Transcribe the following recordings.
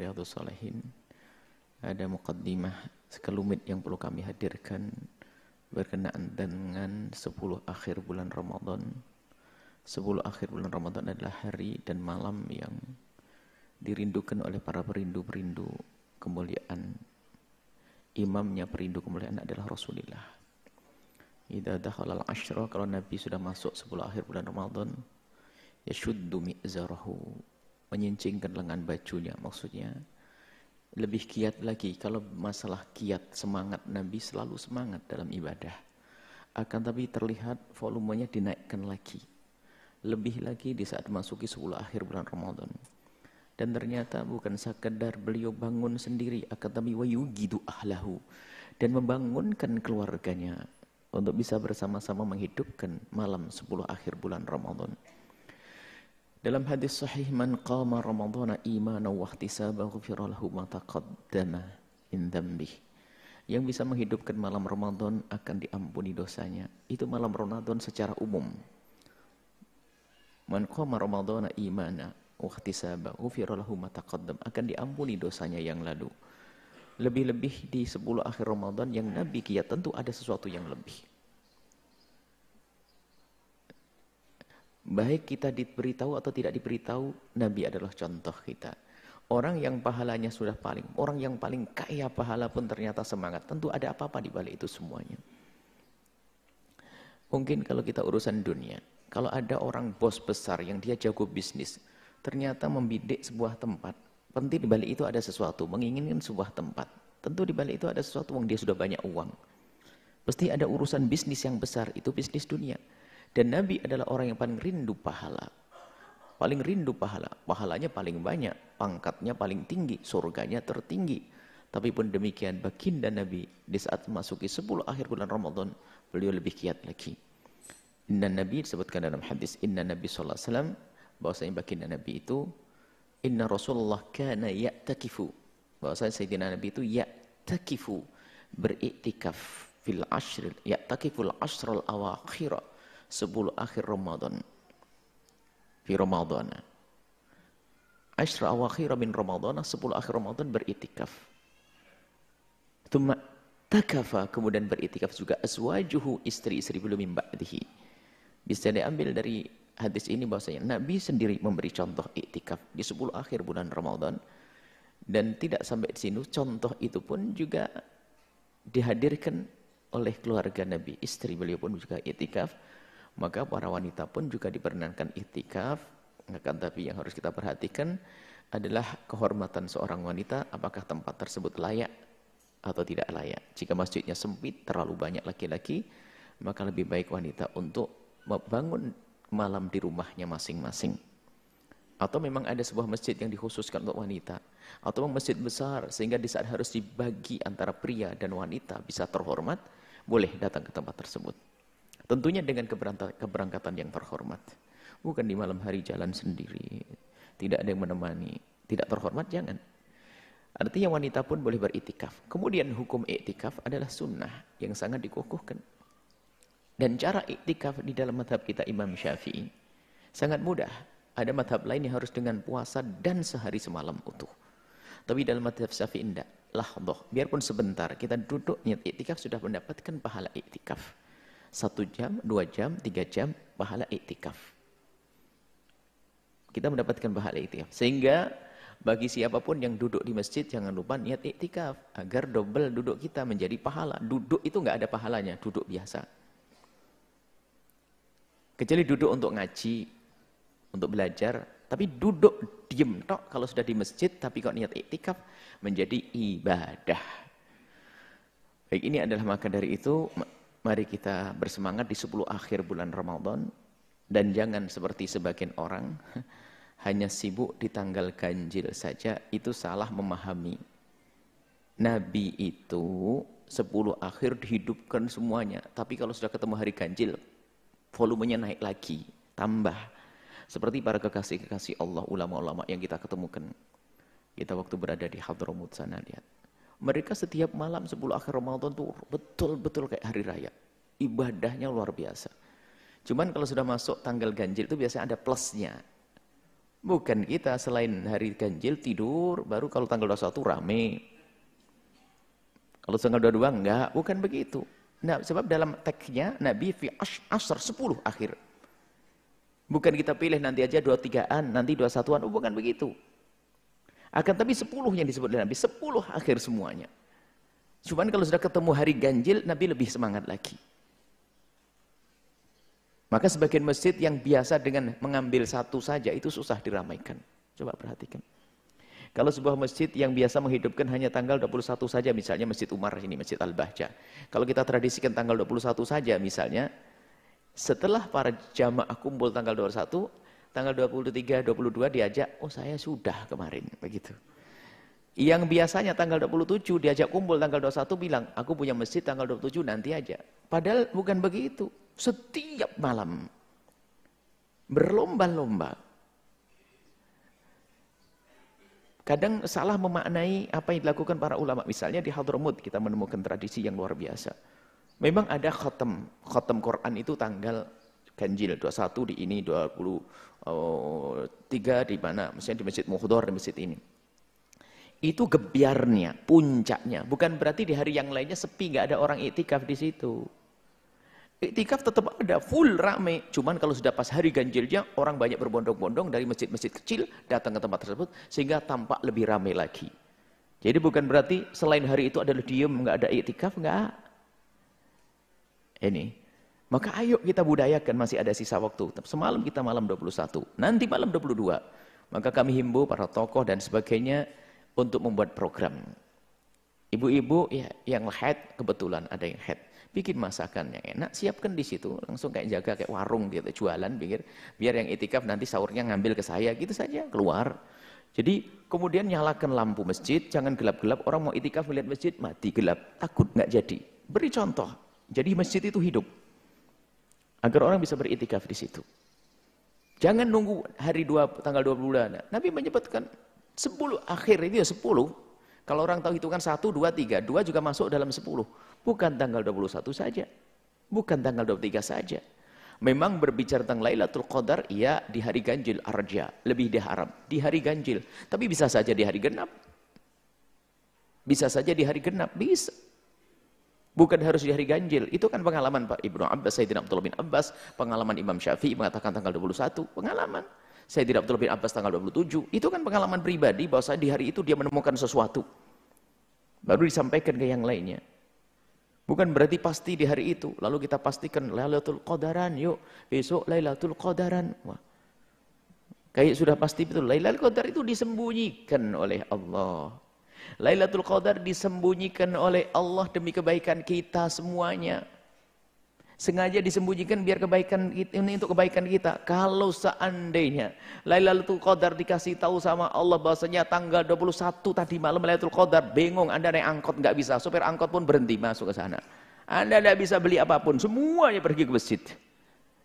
Riyadhus Shalihin ada muqaddimah sekelumit yang perlu kami hadirkan berkenaan dengan 10 akhir bulan Ramadan. 10 akhir bulan Ramadan adalah hari dan malam yang dirindukan oleh para perindu-perindu kemuliaan. Imamnya perindu kemuliaan adalah Rasulullah. Idza dakhala al-ashra, kalau Nabi sudah masuk 10 akhir bulan Ramadan, yashuddu mi'zarahu, menyincingkan lengan bajunya, maksudnya lebih giat lagi. Kalau masalah giat, semangat, Nabi selalu semangat dalam ibadah. Akan tapi terlihat volumenya dinaikkan lagi. Lebih lagi di saat masuki 10 akhir bulan Ramadan. Dan ternyata bukan sekedar beliau bangun sendiri, akan tapi wayugidu ahlahu, dan membangunkan keluarganya untuk bisa bersama-sama menghidupkan malam 10 akhir bulan Ramadan. Dalam hadis sahih, man qama ramadhana imanan wa ihtisaban ghufira lahu ma taqaddama min dzambih. Yang bisa menghidupkan malam Ramadan akan diampuni dosanya. Itu malam Ramadan secara umum. Man qama ramadhana imanan wa ihtisaban ghufira lahu ma taqaddam, akan diampuni dosanya yang lalu. Lebih-lebih di 10 akhir Ramadan yang Nabi giat, tentu ada sesuatu yang lebih. Baik kita diberitahu atau tidak diberitahu, Nabi adalah contoh kita. Orang yang pahalanya sudah orang yang paling kaya pahala pun ternyata semangat. Tentu ada apa-apa di balik itu semuanya. Mungkin kalau kita urusan dunia, kalau ada orang bos besar yang dia jago bisnis, ternyata membidik sebuah tempat. Penting di balik itu ada sesuatu, menginginkan sebuah tempat. Tentu di balik itu ada sesuatu yang dia sudah banyak uang. Pasti ada urusan bisnis yang besar, itu bisnis dunia. Dan Nabi adalah orang yang paling rindu pahala. Paling rindu pahala. Pahalanya paling banyak, pangkatnya paling tinggi, surganya tertinggi. Tapi pun demikian, baginda Nabi di saat memasuki 10 akhir bulan Ramadan, beliau lebih giat lagi. Inna Nabi disebutkan dalam hadis, Inna Nabi SAW, bahwasanya baginda Nabi itu, Inna Rasulullah kana ya'takifu. Bahwasanya Sayyidina Nabi itu ya'takifu, beriktikaf fil ashril, ya'takiful ashrul awakhirah, 10 akhir Ramadan. Fi Ramadan. Ashra awakhir min Ramadan, 10 akhir Ramadan beritikaf. Tsumma takafa, kemudian beritikaf juga azwajuhu, istri-istri beliau min ba'dihi. Bisa diambil dari hadis ini bahwasanya Nabi sendiri memberi contoh iktikaf di 10 akhir bulan Ramadan. Dan tidak sampai di sini, contoh itu pun juga dihadirkan oleh keluarga Nabi. Istri beliau pun juga iktikaf. Maka para wanita pun juga diperkenankan iktikaf. Akan tapi yang harus kita perhatikan adalah kehormatan seorang wanita, apakah tempat tersebut layak atau tidak layak. Jika masjidnya sempit, terlalu banyak laki-laki, maka lebih baik wanita untuk membangun malam di rumahnya masing-masing. Atau memang ada sebuah masjid yang dikhususkan untuk wanita, atau masjid besar sehingga di saat harus dibagi antara pria dan wanita bisa terhormat, boleh datang ke tempat tersebut. Tentunya dengan keberangkatan yang terhormat. Bukan di malam hari jalan sendiri. Tidak ada yang menemani. Tidak terhormat, jangan. Artinya wanita pun boleh beriktikaf. Kemudian hukum iktikaf adalah sunnah yang sangat dikukuhkan. Dan cara iktikaf di dalam mazhab kita Imam Syafi'i sangat mudah. Ada mazhab lain yang harus dengan puasa dan sehari semalam utuh. Tapi dalam mazhab Syafi'i tidak. Lahdoh. Biarpun sebentar kita duduk niat iktikaf sudah mendapatkan pahala iktikaf. 1 jam, 2 jam, 3 jam, pahala iktikaf. Kita mendapatkan pahala iktikaf. Sehingga bagi siapapun yang duduk di masjid, jangan lupa niat iktikaf. Agar double duduk kita menjadi pahala. Duduk itu nggak ada pahalanya, duduk biasa. Kecuali duduk untuk ngaji, untuk belajar. Tapi duduk diem tok kalau sudah di masjid, tapi kalau niat iktikaf menjadi ibadah. Baik, ini adalah maka dari itu, mari kita bersemangat di 10 akhir bulan Ramadan. Dan jangan seperti sebagian orang, hanya sibuk di tanggal ganjil saja, itu salah memahami. Nabi itu 10 akhir dihidupkan semuanya. Tapi kalau sudah ketemu hari ganjil, volumenya naik lagi, tambah. Seperti para kekasih-kekasih Allah, ulama-ulama yang kita ketemukan. Kita waktu berada di Hadramut sana, lihat. Mereka setiap malam 10 akhir Ramadan tuh betul-betul kayak hari raya. Ibadahnya luar biasa. Cuman kalau sudah masuk tanggal ganjil itu biasanya ada plusnya. Bukan kita selain hari ganjil tidur, baru kalau tanggal 21 rame. Kalau tanggal 22 enggak, bukan begitu. Nah, sebab dalam teksnya Nabi fi asr 10 akhir. Bukan kita pilih nanti aja 23-an, nanti 21-an, bukan begitu. Akan tapi 10 yang disebut oleh Nabi, 10 akhir semuanya. Cuman kalau sudah ketemu hari ganjil, Nabi lebih semangat lagi. Maka sebagian masjid yang biasa dengan mengambil satu saja, itu susah diramaikan. Coba perhatikan. Kalau sebuah masjid yang biasa menghidupkan hanya tanggal 21 saja, misalnya Masjid Umar ini, Masjid Al-Bahjah. Kalau kita tradisikan tanggal 21 saja misalnya, setelah para jamaah kumpul tanggal 21, tanggal 23, 22 diajak, oh saya sudah kemarin, begitu. Yang biasanya tanggal 27 diajak kumpul tanggal 21 bilang, aku punya masjid tanggal 27 nanti aja. Padahal bukan begitu. Setiap malam berlomba-lomba. Kadang salah memaknai apa yang dilakukan para ulama. Misalnya di Hadramut kita menemukan tradisi yang luar biasa. Memang ada khatam Quran itu tanggal ganjil 21 di ini, 23 di mana? Misalnya di Masjid Muhdhar, di masjid ini. Itu gebiarnya, puncaknya. Bukan berarti di hari yang lainnya sepi, nggak ada orang iktikaf di situ. Iktikaf tetap ada, full rame. Cuman kalau sudah pas hari ganjilnya, orang banyak berbondong-bondong dari masjid-masjid kecil datang ke tempat tersebut, sehingga tampak lebih rame lagi. Jadi bukan berarti selain hari itu adalah diem, nggak ada iktikaf, nggak. Ini. Maka ayo kita budayakan, masih ada sisa waktu. Semalam kita malam 21, nanti malam 22. Maka kami himbau para tokoh dan sebagainya untuk membuat program. Ibu-ibu ya, yang haid, kebetulan ada yang haid. Bikin masakan yang enak, siapkan di situ, langsung kayak jaga kayak warung gitu, jualan, biar yang itikaf nanti sahurnya ngambil ke saya, gitu saja, keluar. Jadi kemudian nyalakan lampu masjid, jangan gelap-gelap, orang mau itikaf melihat masjid, mati gelap, takut nggak jadi. Beri contoh, jadi masjid itu hidup, agar orang bisa beritikaf di situ. Jangan nunggu hari tanggal 20. Nabi menyebutkan 10 akhir itu ya 10. Kalau orang tahu hitungan 1, 2, 3, 2 juga masuk dalam 10. Bukan tanggal 21 saja. Bukan tanggal 23 saja. Memang berbicara tentang Lailatul Qadar, iya di hari ganjil arja, lebih diharap di hari ganjil. Tapi bisa saja di hari genap. Bisa saja di hari genap, bisa. Bukan harus di hari ganjil. Itu kan pengalaman Pak Ibnu Abbas, Sayyidina Abdullah bin Abbas, pengalaman Imam Syafi'i mengatakan tanggal 21, pengalaman. Sayyidina Abdullah bin Abbas tanggal 27, itu kan pengalaman pribadi bahwa di hari itu dia menemukan sesuatu. Baru disampaikan ke yang lainnya. Bukan berarti pasti di hari itu. Lalu kita pastikan Lailatul Qadaran, yuk besok Lailatul Qadaran. Wah. Kayak sudah pasti betul. Lailatul Qadar itu disembunyikan oleh Allah. Lailatul Qadar disembunyikan oleh Allah demi kebaikan kita semuanya. Sengaja disembunyikan biar kebaikan ini untuk kebaikan kita. Kalau seandainya Lailatul Qadar dikasih tahu sama Allah bahwasanya tanggal 21 tadi malam Lailatul Qadar, bingung Anda naik angkot nggak bisa, sopir angkot pun berhenti masuk ke sana. Anda tidak bisa beli apapun, semuanya pergi ke masjid.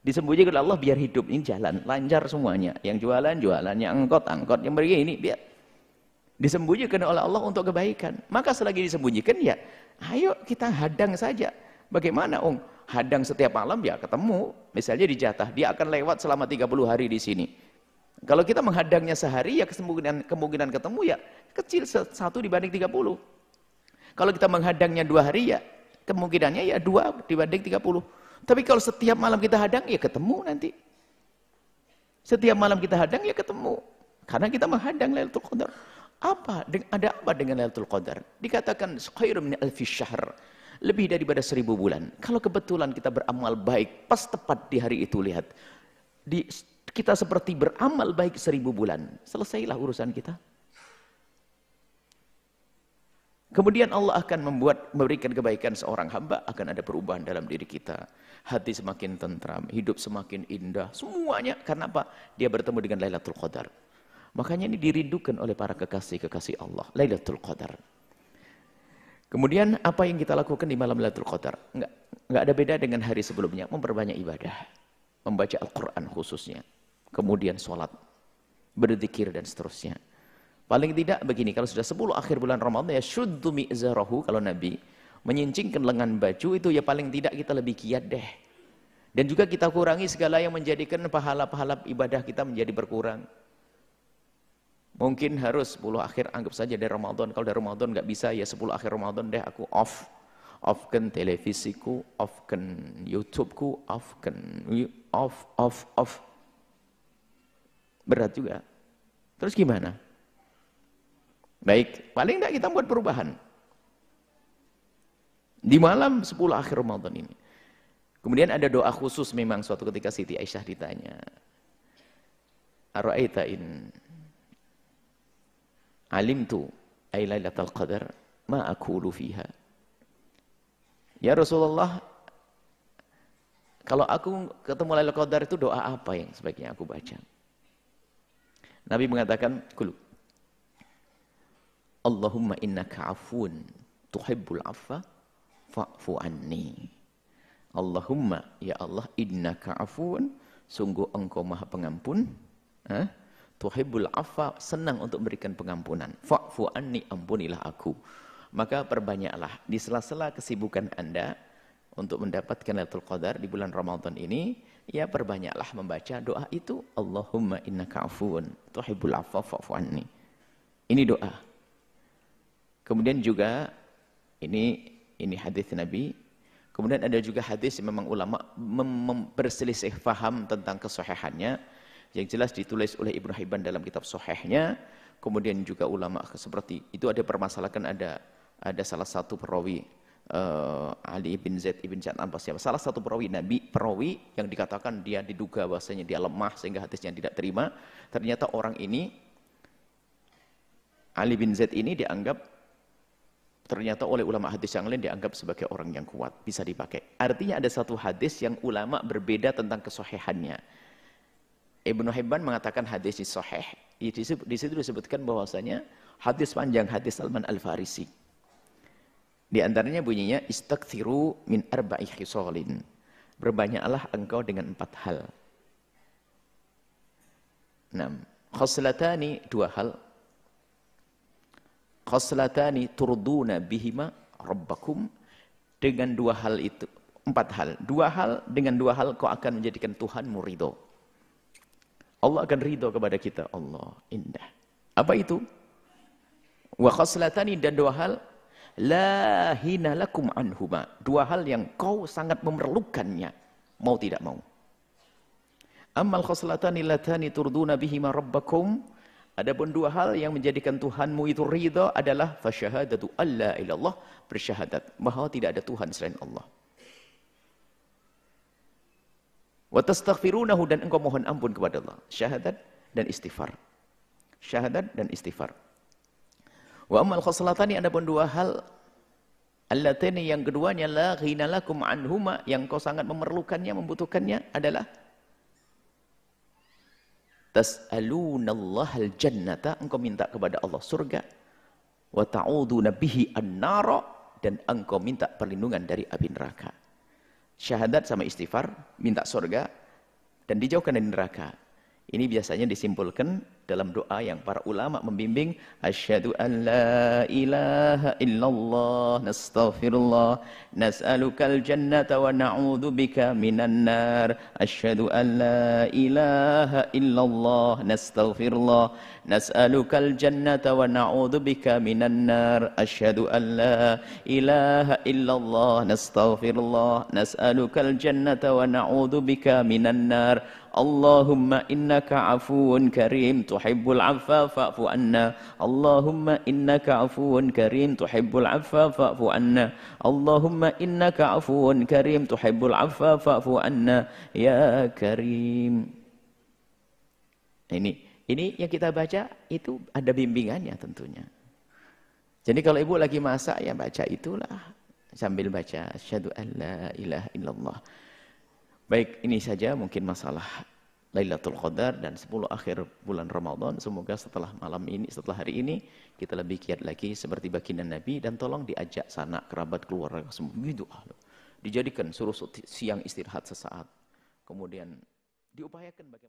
Disembunyikan oleh Allah biar hidup ini jalan lancar semuanya. Yang jualan, yang angkot, yang pergi ini biar disembunyikan oleh Allah untuk kebaikan. Maka selagi disembunyikan ya, ayo kita hadang saja. Bagaimana, hadang setiap malam ya ketemu. Misalnya di Jatah, dia akan lewat selama 30 hari di sini. Kalau kita menghadangnya sehari ya kemungkinan ketemu ya kecil, 1 dibanding 30. Kalau kita menghadangnya 2 hari ya kemungkinannya ya 2 dibanding 30. Tapi kalau setiap malam kita hadang ya ketemu nanti. Setiap malam kita hadang ya ketemu. Karena kita menghadang Lailatul Qadar. Ada apa dengan Lailatul Qadar? Dikatakan khairun min alfi syahr. Lebih daripada 1000 bulan. Kalau kebetulan kita beramal baik, pas tepat di hari itu, lihat. Kita seperti beramal baik 1000 bulan. Selesailah urusan kita. Kemudian Allah akan memberikan kebaikan seorang hamba, akan ada perubahan dalam diri kita. Hati semakin tentram, hidup semakin indah. Semuanya, karena apa? Dia bertemu dengan Lailatul Qadar. Makanya ini dirindukan oleh para kekasih-kekasih Allah. Lailatul Qadar. Kemudian apa yang kita lakukan di malam Lailatul Qadar? Enggak ada beda dengan hari sebelumnya. Memperbanyak ibadah. Membaca Al-Quran khususnya. Kemudian sholat. Berzikir dan seterusnya. Paling tidak begini. Kalau sudah 10 akhir bulan Ramadan ya syuddu mi'zarahu. Kalau Nabi menyincingkan lengan baju itu ya paling tidak kita lebih giat deh. Dan juga kita kurangi segala yang menjadikan pahala-pahala ibadah kita menjadi berkurang. Mungkin harus 10 akhir anggap saja dari Ramadan. Kalau dari Ramadan nggak bisa ya 10 akhir Ramadan deh aku off. Offkan televisiku, offkan YouTubeku, off. Berat juga. Terus gimana? Baik, paling enggak kita buat perubahan. Di malam 10 akhir Ramadan ini. Kemudian ada doa khusus memang suatu ketika Siti Aisyah ditanya. Ara'aita in alimtu ay lailatul qadar ma aqulu fiha. Ya Rasulullah, kalau aku ketemu Lailatul Qadar itu doa apa yang sebaiknya aku baca? Nabi mengatakan, "Qul Allahumma innaka 'afuwun tuhibbul 'afwa fa'fu anni." Allahumma, ya Allah, innaka 'afuwun, sungguh engkau Maha Pengampun, tuhibbul 'afwa, senang untuk memberikan pengampunan. Fa'fu anni, ampunilah aku. Maka perbanyaklah di sela-sela kesibukan Anda untuk mendapatkan Lailatul Qadar di bulan Ramadan ini, ya perbanyaklah membaca doa itu, Allahumma innaka 'afuwun tuhibbul 'afwa fa'fu anni. Ini doa. Kemudian juga ini hadis Nabi. Kemudian ada juga hadis yang memang ulama berselisih faham tentang kesahihannya. Yang jelas ditulis oleh Ibnu Hibban dalam kitab Sahihnya. Kemudian juga ulama seperti itu ada permasalahan, ada salah satu perawi Ali bin Zaid ibn Ja'ad siapa? Salah satu perawi yang dikatakan dia diduga bahwasanya dia lemah sehingga hadisnya tidak terima. Ternyata orang ini Ali bin Zaid ini dianggap ternyata oleh ulama hadis yang lain dianggap sebagai orang yang kuat, bisa dipakai. Artinya ada satu hadis yang ulama berbeda tentang kesahihannya. Ibnu Hibban mengatakan hadis ini sahih. Di situ disebutkan bahwasanya hadis panjang, hadis Salman Al-Farisi. Di antaranya bunyinya istakthiru min arba'i khisalin. Berbanyaklah engkau dengan 4 hal. 6. Khoslatani, 2 hal. Khoslatani turduna bihima rabbakum. Dengan 2 hal itu, 4 hal. 2 hal, dengan 2 hal kau akan menjadikan Tuhanmu ridho. Allah akan ridho kepada kita. Allah, indah. Apa itu? Wa khoslatani, dan 2 hal. La hina lakum anhuma. 2 hal yang kau sangat memerlukannya, mau tidak mau. Ammal khoslatani latani turduna bihima rabbakum. Adapun 2 hal yang menjadikan Tuhanmu itu ridha adalah fasyahadatu alla ilallah, bersyahadat bahwa tidak ada Tuhan selain Allah. Wa tastaghfirunahu, dan engkau mohon ampun kepada Allah. Syahadat dan istighfar. Syahadat dan istighfar. Wa ammal khoslatani, adapun 2 hal allatani, yang keduanya la ghina lakum anhuma, yang kau sangat memerlukannya, membutuhkannya adalah tas'alunallahal jannata, engkau minta kepada Allah surga, wa ta'uduna bihi an-nara, dan engkau minta perlindungan dari api neraka. Syahadat sama istighfar, minta surga dan dijauhkan dari neraka. Ini biasanya disimpulkan dalam doa yang para ulama membimbing. Asyhadu an la ilaha illallah nastaghfirullah nas'alukal jannata wa na'udzubika minan nar. Asyhadu an la ilaha illallah nastaghfirullah nas'alukal jannata wa na'udzubika minan nar. Asyhadu an la ilaha illallah nastaghfirullah nas'alukal jannata wa na'udzubika minan nar. Allahumma innaka afuwun karim tuhibbul afwa fa'fu anna. Allahumma innaka afuwun karim tuhibbul afwa fa'fu anna. Allahumma innaka afuwun karim tuhibbul afwa fa'fu anna ya karim. Ini yang kita baca itu ada bimbingannya tentunya. Jadi kalau ibu lagi masak ya baca itulah sambil baca asyhadu an la ilaha illallah. Baik, ini saja mungkin masalah Lailatul Qadar dan 10 akhir bulan Ramadan. Semoga setelah malam ini, setelah hari ini, kita lebih giat lagi seperti baginda Nabi, dan tolong diajak sanak, kerabat, keluarga semua. Dijadikan suruh siang istirahat sesaat. Kemudian diupayakan bagaimana